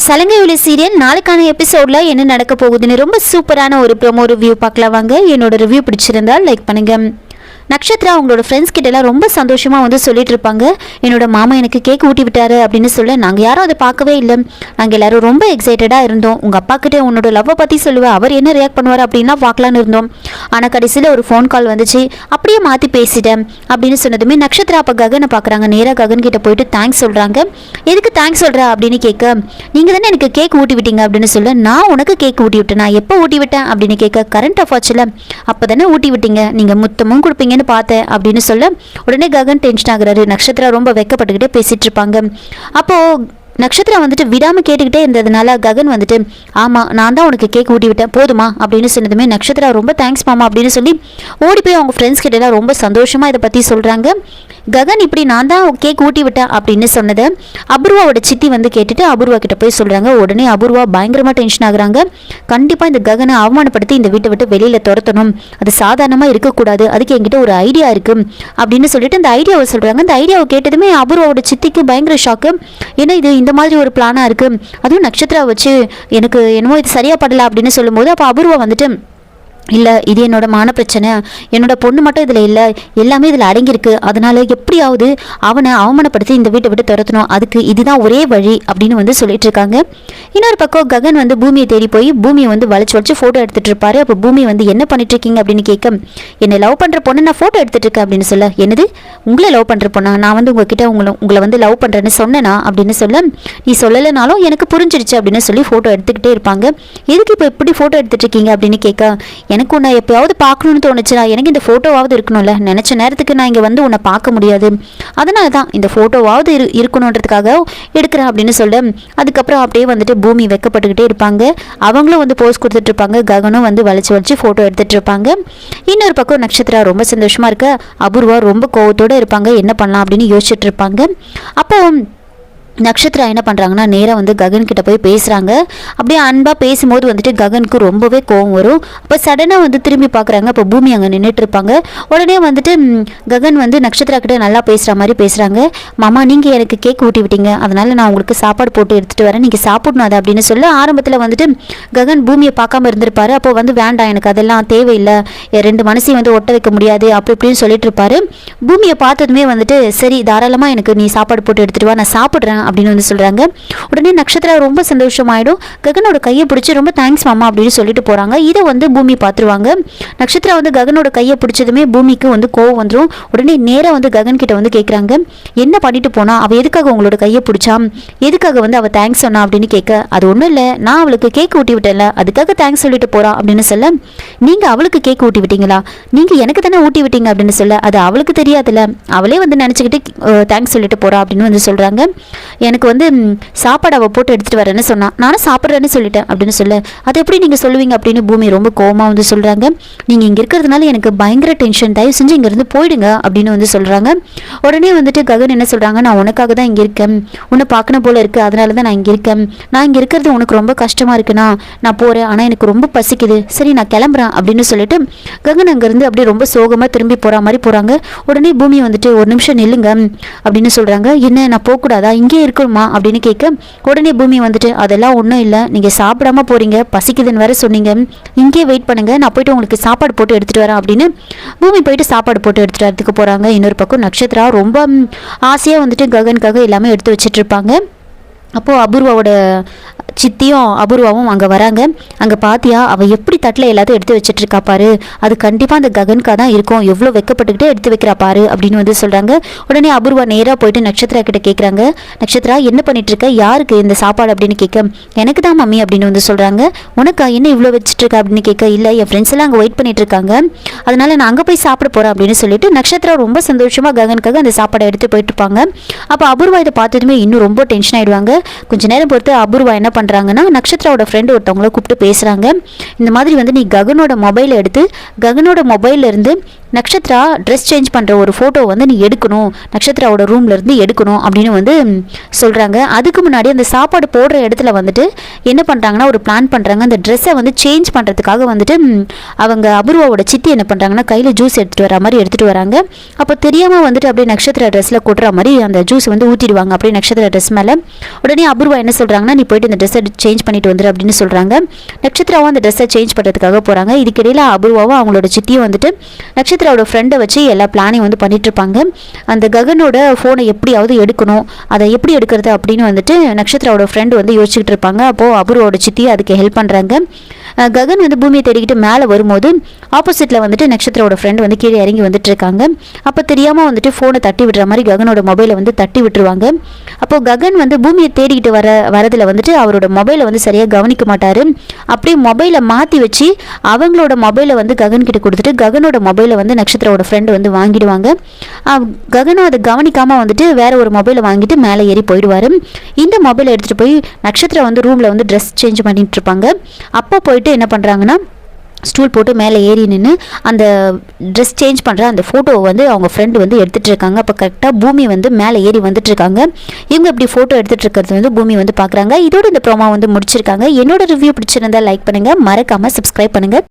சலங்கை சீரியல் நாளைக்கான எபிசோட்ல என்ன நடக்க போகுதுன்னு ரொம்ப சூப்பரான ஒரு ப்ரோமோ ரிவ்யூ பார்க்கலாம் வாங்க. என்னோட ரிவ்யூ பிடிச்சிருந்தா லைக் பண்ணுங்க. நக்ஷத்ரா அவங்களோட ஃப்ரெண்ட்ஸ் கிட்ட எல்லாம் ரொம்ப சந்தோஷமா வந்து சொல்லிட்டு இருப்பாங்க. என்னோட மாமா எனக்கு கேக் ஊட்டி விட்டாரு அப்படின்னு சொல்ல நாங்கள் யாரும் அதை பார்க்கவே இல்லை. நாங்கள் எல்லாரும் ரொம்ப எக்ஸைட்டடாக இருந்தோம். உங்கள் அப்பா கிட்டே உன்னோட லவ்வை பற்றி சொல்லுவேன், அவர் என்ன ரியாக்ட் பண்ணுவார் அப்படின்னா பார்க்கலான்னு இருந்தோம். ஆனால் கடைசியில் ஒரு ஃபோன் கால் வந்துச்சு, அப்படியே மாற்றி பேசிட்டேன் அப்படின்னு சொன்னதுமே நக்ஷத்ரா அப்போ ககனை பார்க்குறாங்க. நேராக ககன் கிட்ட போயிட்டு தேங்க்ஸ் சொல்கிறாங்க. எதுக்கு தேங்க்ஸ் சொல்கிற அப்படின்னு கேட்க, நீங்கள் தானே எனக்கு கேக் ஊட்டி விட்டீங்க அப்படின்னு சொல்ல, நான் உனக்கு கேக் ஊட்டி விட்டேன், நான் எப்போ ஊட்டி விட்டேன் அப்படின்னு கேட்க, கரண்ட் ஆஃப் ஆச்சுல அப்போ தானே ஊட்டி விட்டீங்க, நீங்கள் முத்தமும் கொடுப்பீங்க பார்த்தேன் அப்படின்னு சொல்ல உடனே ககன் டென்ஷன் ஆகுறாரு. நக்ஷத்ரா ரொம்ப வெக்கப்பட்டுக்கிட்டே பேசிட்டு இருப்பாங்க. அப்போ நக்ஷத்ரா வந்துட்டு விடாமல் கேட்டுக்கிட்டே இருந்ததுனால ககன் வந்துட்டு ஆமாம் நான் தான் உனக்கு கேக் ஊட்டி விட்டேன் போதுமா அப்படின்னு சொன்னதுமே நக்ஷத்ரா ரொம்ப தேங்க்ஸ் மாமா அப்படின்னு சொல்லி ஓடி போய் அவங்க ஃப்ரெண்ட்ஸ் கிட்ட எல்லாம் ரொம்ப சந்தோஷமாக இதை பற்றி சொல்கிறாங்க. ககன் இப்படி நான் தான் கேக் ஊட்டி விட்டேன் அப்படின்னு சொன்னதை அபூர்வாவோட சித்தி வந்து கேட்டுட்டு அபூர்வா கிட்ட போய் சொல்கிறாங்க. உடனே அபூர்வா பயங்கரமாக டென்ஷன் ஆகுறாங்க. கண்டிப்பாக இந்த ககனை அவமானப்படுத்தி இந்த வீட்டை விட்டு வெளியில் துரத்தணும், அது சாதாரணமாக இருக்கக்கூடாது, அதுக்கு என்கிட்ட ஒரு ஐடியா இருக்குது அப்படின்னு சொல்லிட்டு அந்த ஐடியாவை சொல்கிறாங்க. அந்த ஐடியாவை கேட்டதுமே அபூர்வாவோட சித்திக்கு பயங்கர ஷாக்கு. ஏன்னா இது இந்த மாதிரி ஒரு பிளானாக இருக்குது, அதுவும் நக்ஷத்ரா வச்சு எனக்கு என்னமோ இது சரியாக படலை அப்படின்னு சொல்லும்போது அப்போ அபூர்வா வந்துட்டு இல்லை இது என்னோட மான பிரச்சனை, என்னோட பொண்ணு மட்டும் இதில் இல்லை, எல்லாமே இதில் அடங்கியிருக்கு, அதனால எப்படியாவது அவனை அவமானப்படுத்தி இந்த வீட்டை விட்டு துரத்தணும், அதுக்கு இதுதான் ஒரே வழி அப்படின்னு வந்து சொல்லிட்டு இருக்காங்க. இன்னொரு பக்கம் ககன் வந்து பூமியை தேடி போய் பூமியை வந்து வளைச்சு ஃபோட்டோ எடுத்துட்டு இருப்பாரு. அப்போ பூமி வந்து என்ன பண்ணிட்டு இருக்கீங்க அப்படின்னு கேட்க, என்னை லவ் பண்ணுற பொண்ணு நான் ஃபோட்டோ எடுத்துட்டு இருக்கேன் அப்படின்னு சொல்ல, என்னது உங்களை லவ் பண்ணுற பொண்ணா, நான் வந்து உங்ககிட்ட உங்களை வந்து லவ் பண்ணுறேன்னு சொன்னேனா அப்படின்னு சொல்ல, நீ சொல்லலைனாலும் எனக்கு புரிஞ்சிடுச்சு அப்படின்னு சொல்லி ஃபோட்டோ எடுத்துக்கிட்டே இருப்பாங்க. எதுக்கு இப்போ எப்படி ஃபோட்டோ எடுத்துட்டு இருக்கீங்க அப்படின்னு கேட்க, எனக்கு உன்னை எப்பயாவது பார்க்கணும்னு தோணுச்சுனா எனக்கு இந்த ஃபோட்டோவாவது இருக்கணும்ல, நினச்ச நேரத்துக்கு நான் இங்கே வந்து உன்னை பார்க்க முடியாது, அதனால தான் இந்த ஃபோட்டோவாவது இருக்கணுன்றதுக்காக எடுக்கிறேன் அப்படின்னு சொல்ல, அதுக்கப்புறம் அப்படியே வந்துட்டு பூமி வெக்கப்பட்டுக்கிட்டே இருப்பாங்க. அவங்களும் வந்து போஸ் கொடுத்துட்டு இருப்பாங்க, ககனும் வந்து வளைச்சு ஃபோட்டோ எடுத்துட்டு இருப்பாங்க. இன்னொரு பக்கம் நக்ஷத்ரா ரொம்ப சந்தோஷமா இருக்க, அபூர்வா ரொம்ப கோவத்தோடு இருப்பாங்க, என்ன பண்ணலாம் அப்படின்னு யோசிச்சுட்டு இருப்பாங்க. அப்போ நக்ஷத்ரா என்ன பண்ணுறாங்கன்னா நேராக வந்து ககன் கிட்ட போய் பேசுகிறாங்க. அப்படியே அன்பாக பேசும்போது வந்துட்டு ககனுக்கு ரொம்பவே கோவம் வரும். அப்போ சடனாக வந்து திரும்பி பார்க்குறாங்க. அப்போ பூமி அங்கே நின்றுட்டு இருப்பாங்க. உடனே வந்துட்டு ககன் வந்து நக்ஷத்ரா கிட்ட நல்லா பேசுகிற மாதிரி பேசுகிறாங்க. மாமா நீங்கள் எனக்கு கேக் ஊட்டி விட்டீங்க, அதனால் நான் உங்களுக்கு சாப்பாடு போட்டு எடுத்துகிட்டு வரேன், நீங்கள் சாப்பிடணும் அதை அப்படின்னு சொல்ல, ஆரம்பத்தில் வந்துட்டு ககன் பூமியை பார்க்காம இருந்திருப்பாரு. அப்போ வந்து வேண்டாம் எனக்கு அதெல்லாம் தேவையில்லை, ரெண்டு மனசையும் வந்து ஒட்ட வைக்க முடியாது அப்படி இப்படின்னு சொல்லிட்டு இருப்பாரு. பூமியை பார்த்ததுமே வந்துட்டு சரி தாராளமாக எனக்கு நீ சாப்பாடு போட்டு எடுத்துகிட்டு வா, நான் சாப்பிட்றேன் அப்படின்னு வந்து சொல்றாங்க. உடனே நக்ஷத்ரா ரொம்ப சந்தோஷமாயிடும். ககனோட கையை பிடிச்சி ரொம்ப தேங்க்ஸ் மாமா அப்படின்னு சொல்லிட்டு போறாங்க. இதை வந்து பூமி பார்த்துருவாங்க. நக்ஷத்ரா வந்து ககனோட கையை பிடிச்சதுமே பூமிக்கு வந்து கோவம் வந்துடும். உடனே நேராக வந்து ககன் கிட்ட வந்து கேட்குறாங்க, என்ன பண்ணிட்டு போனா, அவ எதுக்காக உங்களோட கையை பிடிச்சா, எதுக்காக வந்து அவ தேங்க்ஸ் சொன்னா அப்படின்னு கேட்க, அது ஒன்றும் இல்லை நான் அவளுக்கு கேக் ஊட்டி விட்டேன்ல அதுக்காக தேங்க்ஸ் சொல்லிட்டு போறா அப்படின்னு சொல்ல, நீங்க அவளுக்கு கேக் ஊட்டி விட்டீங்களா, நீங்க எனக்கு தானே ஊட்டி விட்டீங்க அப்படின்னு சொல்ல, அது அவளுக்கு தெரியாதுல்ல, அவளே வந்து நினச்சிக்கிட்டு தேங்க்ஸ் சொல்லிட்டு போறா அப்படின்னு வந்து சொல்றாங்க. எனக்கு வந்து சாப்பாடு அவள் போட்டு எடுத்துகிட்டு வரேன்னு சொன்னான், நானும் சாப்பிட்றேன்னு சொல்லிட்டேன் அப்படின்னு சொல்ல, அது எப்படி நீங்கள் சொல்லுவீங்க அப்படின்னு பூமி ரொம்ப கோவமாக வந்து சொல்கிறாங்க. நீங்கள் இங்கே இருக்கிறதுனால எனக்கு பயங்கர டென்ஷன், தயவு செஞ்சு இங்கேருந்து போயிடுங்க அப்படின்னு வந்து சொல்கிறாங்க. உடனே வந்துட்டு ககன் என்ன சொல்கிறாங்க, நான் உனக்காக தான் இங்கே இருக்கேன், உன்னை பார்க்கணும் போல இருக்குது, அதனால தான் நான் இங்கே இருக்கேன், நான் இங்கே இருக்கிறது உனக்கு ரொம்ப கஷ்டமாக இருக்குண்ணா, நான் போகிறேன், ஆனால் எனக்கு ரொம்ப பசிக்குது, சரி நான் கிளம்புறேன் அப்படின்னு சொல்லிட்டு ககன் அங்கேருந்து அப்படியே ரொம்ப சோகமாக திரும்பி போகிற மாதிரி போகிறாங்க. உடனே பூமி வந்துட்டு ஒரு நிமிஷம் நில்லுங்க அப்படின்னு சொல்கிறாங்க. என்ன நான் போகக்கூடாதா, இங்கே இருக்கணுமா அப்படின்னு கேட்க, உடனே பூமி வந்துட்டு அதெல்லாம் ஒன்றும் இல்லை, நீங்கள் சாப்பிடாம போறீங்க, பசிக்குதுன்னு வேற சொன்னீங்க, இங்கே வெயிட் பண்ணுங்க, நான் போயிட்டு உங்களுக்கு சாப்பாடு போட்டு எடுத்துட்டு வரேன் அப்படின்னு பூமி போயிட்டு சாப்பாடு போட்டு எடுத்துட்டு வரதுக்கு போறாங்க. இன்னொரு பக்கம் நக்ஷத்ரா ரொம்ப ஆசையாக வந்துட்டு ககனுக்காக எல்லாமே எடுத்து வச்சுட்டு இருப்பாங்க. அப்போது அபூர்வாவோட சித்தியும் அபூர்வாவும் அங்கே வராங்க. அங்கே பாத்தியா அவள் எப்படி தட்டில் எல்லாத்தையும் எடுத்து வச்சுட்டு இருக்கா பாரு, அது கண்டிப்பாக அந்த ககனுக்காக தான் இருக்கும், எவ்வளோ வெக்கப்பட்டுக்கிட்டே எடுத்து வைக்கிறா பாரு அப்படின்னு வந்து சொல்கிறாங்க. உடனே அபூர்வா நேராக போயிட்டு நக்ஷத்ரா கிட்ட கேட்குறாங்க, நக்ஷத்ரா என்ன பண்ணிட்டு இருக்க, யாருக்கு இந்த சாப்பாடு அப்படின்னு கேட்க, எனக்கு தான் மம்மி அப்படின்னு வந்து சொல்கிறாங்க. உனக்கா என்ன இவ்வளோ வச்சுட்டு இருக்கா அப்படின்னு கேட்க, இல்லை என் ஃப்ரெண்ட்ஸ் எல்லாம் அங்கே வெயிட் பண்ணிட்டு இருக்காங்க, அதனால நான் அங்கே போய் சாப்பிட போகிறேன் அப்படின்னு சொல்லிட்டு நக்ஷத்ரா ரொம்ப சந்தோஷமாக ககனுக்காக அந்த சாப்பாடை எடுத்து போயிட்டு இருப்பாங்க. அப்போ அபூர்வா இதை பார்த்ததுமே இன்னும் ரொம்ப டென்ஷன் ஆகிடுவாங்க. கொஞ்ச நேரம் பொறுத்து அபூர்வா என்ன பண்ணுறாங்கன்னா நக்ஷத்ராவோட ஃப்ரெண்டு ஒருத்தவங்கள கூப்பிட்டு பேசுகிறாங்க. இந்த மாதிரி வந்து நீ ககனோட மொபைலை எடுத்து ககனோட மொபைலில் இருந்து நக்ஷத்ரா ட்ரெஸ் சேஞ்ச் பண்ணுற ஒரு ஃபோட்டோ வந்து நீ எடுக்கணும், நக்ஷத்ராவோட ரூம்லேருந்து எடுக்கணும் அப்படின்னு வந்து சொல்கிறாங்க. அதுக்கு முன்னாடி அந்த சாப்பாடு போடுற இடத்துல வந்துட்டு என்ன பண்ணுறாங்கன்னா ஒரு பிளான் பண்ணுறாங்க. அந்த ட்ரெஸ்ஸை வந்து சேஞ்ச் பண்ணுறதுக்காக வந்துட்டு அவங்க அபூர்வாவோட சித்தி என்ன பண்ணுறாங்கன்னா கையில் ஜூஸ் எடுத்துகிட்டு வர மாதிரி எடுத்துகிட்டு வராங்க. அப்போ தெரியாமல் வந்துட்டு அப்படியே நக்ஷத்ரா ட்ரெஸ்ஸில் கொட்டுற மாதிரி அந்த ஜூஸ் வந்து ஊற்றிடுவாங்க அப்படியே நக்ஷத்ரா ட்ரெஸ் மேலே. உடனே அபூர்வா என்ன சொல்கிறாங்கன்னா, நீ போயிட்டு இந்த ட்ரெஸ்ஸை ட்ரெஸ்ஸை சேஞ்ச் பண்ணிட்டு வந்துரு அப்படின்னு சொல்கிறாங்க. நட்சத்திராவும் அந்த ட்ரெஸ்ஸை சேஞ்ச் பண்ணுறதுக்காக போகிறாங்க. இதுக்கிடையில் அபூர்வாவும் அவங்களோட சித்தியும் வந்துட்டு நட்சத்திராவோட ஃப்ரெண்டை வச்சு எல்லா பிளானையும் வந்து பண்ணிட்டு இருப்பாங்க. அந்த ககனோட ஃபோனை எப்படியாவது எடுக்கணும், அதை எப்படி எடுக்கிறது அப்படின்னு வந்துட்டு நட்சத்திராவோட ஃப்ரெண்டு வந்து யோசிச்சுக்கிட்டு இருப்பாங்க. அப்போது அபூர்வாவோட சித்தி அதுக்கு ஹெல்ப் பண்ணுறாங்க. ககன் வந்து பூமியை தேடிக்கிட்டு மேலே வரும்போது ஆப்போசிட்டில் வந்துட்டு நட்சத்திரோட ஃப்ரெண்டு வந்து கீழே இறங்கி வந்துட்டு இருக்காங்க. அப்போ தெரியாமல் வந்துட்டு ஃபோனை தட்டி விடுற மாதிரி ககனோட மொபைலை வந்து தட்டி விட்டுருவாங்க. அப்போது ககன் வந்து பூமியை தேடிக்கிட்டு வரதில் வந்துட்டு அவரோட மொபைலை வந்து சரியாக கவனிக்க மாட்டார். அப்படியே மொபைலை மாற்றி வச்சு அவங்களோட மொபைலை வந்து ககன் கிட்ட கொடுத்துட்டு ககனோட மொபைலை வந்து நட்சத்திரோட ஃப்ரெண்டு வந்து வாங்கிடுவாங்க. ககனும் அதை கவனிக்காமல் வந்துட்டு வேற ஒரு மொபைலை வாங்கிட்டு மேலே ஏறி போயிடுவார். இந்த மொபைலை எடுத்துகிட்டு போய் நட்சத்திரம் வந்து ரூமில் வந்து ட்ரெஸ் சேஞ்ச் பண்ணிட்டு இருப்பாங்க. அப்போ போயிட்டு என்ன பண்ணுறாங்கன்னா ஸ்டூல் போட்டு மேலே ஏறி நின்று அந்த ட்ரெஸ் சேஞ்ச் பண்ணுற அந்த ஃபோட்டோவை வந்து அவங்க ஃப்ரெண்டு வந்து எடுத்துகிட்டு இருக்காங்க. அப்போ கரெக்டாக பூமி வந்து மேலே ஏறி வந்துட்டு இருக்காங்க. இவங்க இப்படி ஃபோட்டோ எடுத்துகிட்டு இருக்கிறது வந்து பூமி வந்து பார்க்குறாங்க. இதோட இந்த ப்ரோமோ வந்து முடிச்சிருக்காங்க. என்னோட ரிவ்யூ பிடிச்சிருந்தா லைக் பண்ணுங்கள், மறக்காமல் சப்ஸ்கிரைப் பண்ணுங்கள்.